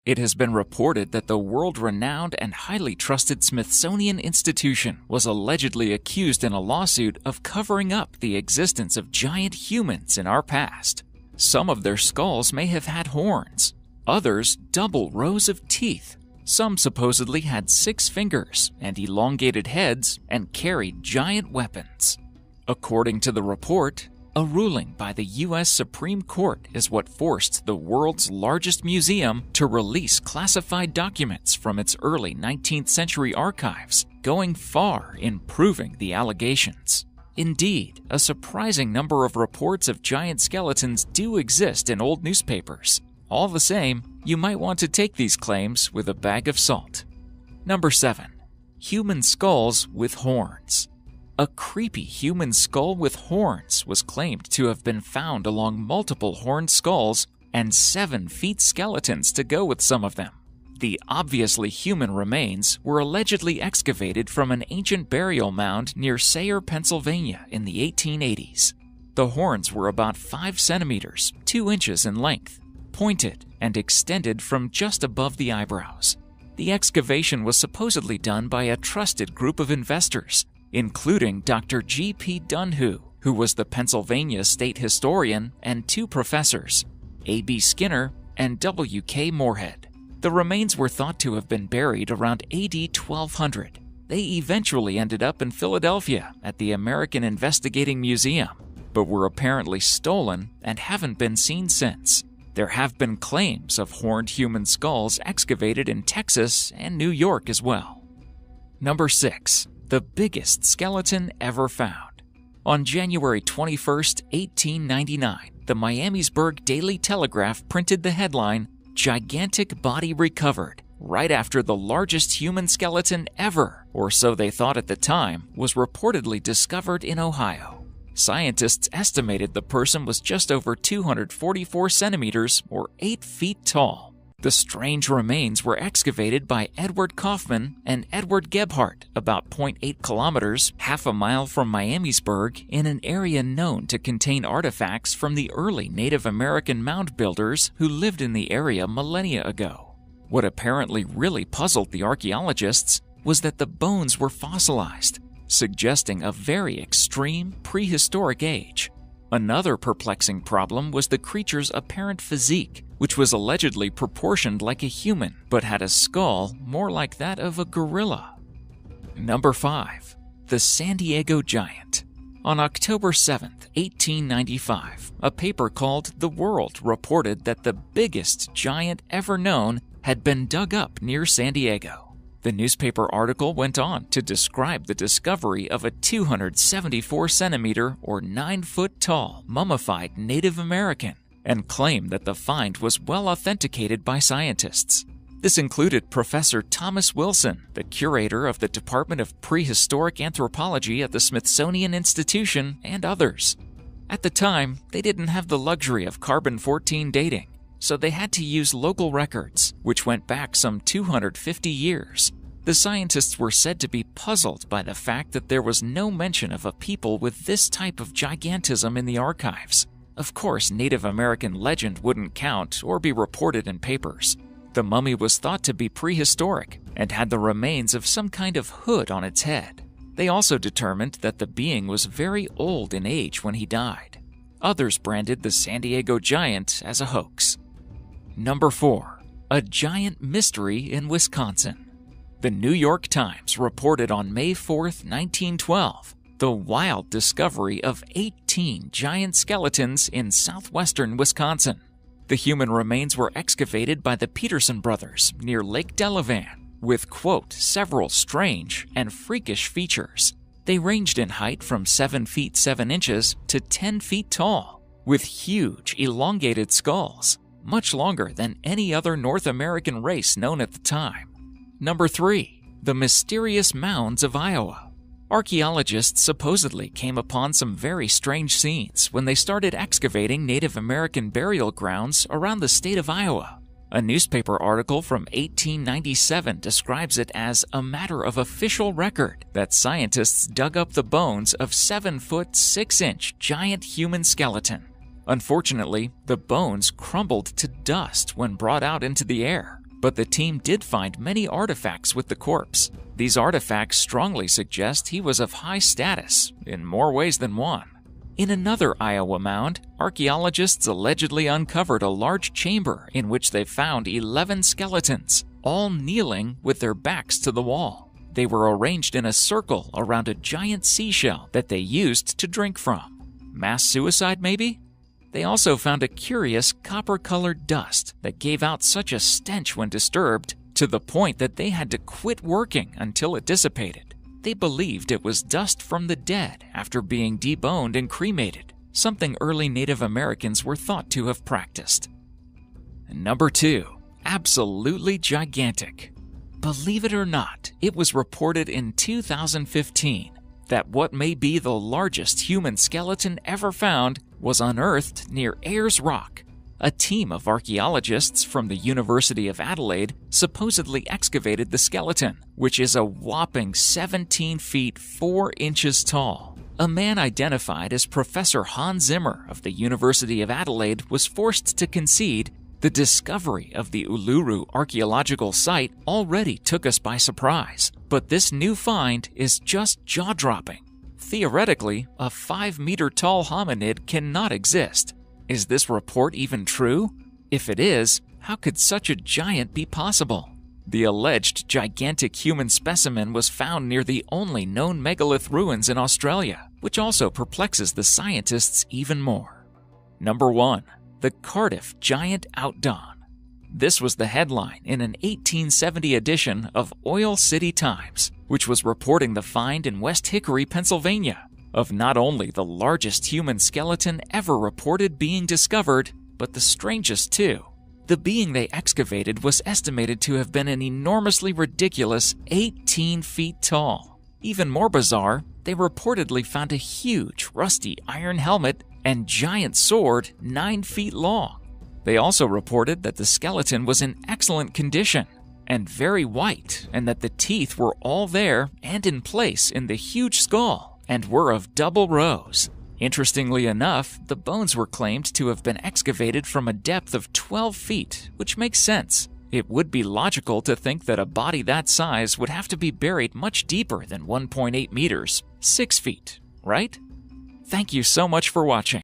It has been reported that the world-renowned and highly trusted Smithsonian Institution was allegedly accused in a lawsuit of covering up the existence of giant humans in our past. Some of their skulls may have had horns, others double rows of teeth. Some supposedly had 6 fingers and elongated heads and carried giant weapons. According to the report, a ruling by the U.S. Supreme Court is what forced the world's largest museum to release classified documents from its early 19th century archives, going far in proving the allegations. Indeed, a surprising number of reports of giant skeletons do exist in old newspapers. All the same, you might want to take these claims with a bag of salt. Number 7. Human skulls with horns. A creepy human skull with horns was claimed to have been found along multiple horned skulls and 7-feet skeletons to go with some of them. The obviously human remains were allegedly excavated from an ancient burial mound near Sayre, Pennsylvania in the 1880s. The horns were about 5 centimeters, 2 inches in length, pointed and extended from just above the eyebrows. The excavation was supposedly done by a trusted group of investors, including Dr. G.P. Dunhu, who was the Pennsylvania state historian, and 2 professors, A.B. Skinner and W.K. Moorhead. The remains were thought to have been buried around A.D. 1200. They eventually ended up in Philadelphia at the American Investigating Museum, but were apparently stolen and haven't been seen since. There have been claims of horned human skulls excavated in Texas and New York as well. Number 6. The biggest skeleton ever found. On January 21, 1899, the Miamisburg Daily Telegraph printed the headline, "Gigantic Body Recovered," right after the largest human skeleton ever, or so they thought at the time, was reportedly discovered in Ohio. Scientists estimated the person was just over 244 centimeters or 8 feet tall. The strange remains were excavated by Edward Kaufman and Edward Gebhardt about 0.8 kilometers, half a mile from Miamisburg, in an area known to contain artifacts from the early Native American mound builders who lived in the area millennia ago. What apparently really puzzled the archaeologists was that the bones were fossilized, suggesting a very extreme prehistoric age. Another perplexing problem was the creature's apparent physique, which was allegedly proportioned like a human, but had a skull more like that of a gorilla. Number 5. The San Diego Giant. On October 7, 1895, a paper called The World reported that the biggest giant ever known had been dug up near San Diego. The newspaper article went on to describe the discovery of a 274 centimeter or 9 foot tall mummified Native American and claimed that the find was well authenticated by scientists. This included Professor Thomas Wilson, the curator of the Department of Prehistoric Anthropology at the Smithsonian Institution, and others. At the time, they didn't have the luxury of carbon-14 dating, so they had to use local records, which went back some 250 years. The scientists were said to be puzzled by the fact that there was no mention of a people with this type of gigantism in the archives. Of course, Native American legend wouldn't count or be reported in papers. The mummy was thought to be prehistoric and had the remains of some kind of hood on its head. They also determined that the being was very old in age when he died. Others branded the San Diego Giant as a hoax. Number 4. A giant mystery in Wisconsin. The New York Times reported on May 4, 1912, the wild discovery of 18 giant skeletons in southwestern Wisconsin. The human remains were excavated by the Peterson brothers near Lake Delavan with, quote, several strange and freakish features. They ranged in height from 7 feet 7 inches to 10 feet tall, with huge, elongated skulls, much longer than any other North American race known at the time. Number 3. The Mysterious Mounds of Iowa. Archaeologists supposedly came upon some very strange scenes when they started excavating Native American burial grounds around the state of Iowa. A newspaper article from 1897 describes it as a matter of official record that scientists dug up the bones of 7 foot 6 inch giant human skeleton. Unfortunately, the bones crumbled to dust when brought out into the air. but the team did find many artifacts with the corpse. These artifacts strongly suggest he was of high status in more ways than one. In another Iowa mound, archaeologists allegedly uncovered a large chamber in which they found 11 skeletons, all kneeling with their backs to the wall. They were arranged in a circle around a giant seashell that they used to drink from. Mass suicide, maybe? They also found a curious copper-colored dust that gave out such a stench when disturbed, to the point that they had to quit working until it dissipated. They believed it was dust from the dead after being deboned and cremated, something early Native Americans were thought to have practiced. Number 2. Absolutely gigantic. Believe it or not, it was reported in 2015 that what may be the largest human skeleton ever found was unearthed near Ayers Rock. A team of archaeologists from the University of Adelaide supposedly excavated the skeleton, which is a whopping 17 feet 4 inches tall. A man identified as Professor Hans Zimmer of the University of Adelaide was forced to concede the discovery of the Uluru archaeological site already took us by surprise, but this new find is just jaw-dropping. Theoretically, a 5-meter-tall hominid cannot exist. Is this report even true? If it is, how could such a giant be possible? The alleged gigantic human specimen was found near the only known megalith ruins in Australia, which also perplexes the scientists even more. Number 1. The Cardiff Giant Outdone. This was the headline in an 1870 edition of Oil City Times, which was reporting the find in West Hickory, Pennsylvania, of not only the largest human skeleton ever reported being discovered, but the strangest too. The being they excavated was estimated to have been an enormously ridiculous 18 feet tall. Even more bizarre, they reportedly found a huge, rusty iron helmet and giant sword 9 feet long. They also reported that the skeleton was in excellent condition and very white, and that the teeth were all there and in place in the huge skull and were of double rows. Interestingly enough, the bones were claimed to have been excavated from a depth of 12 feet, which makes sense. It would be logical to think that a body that size would have to be buried much deeper than 1.8 meters, 6 feet, right? Thank you so much for watching.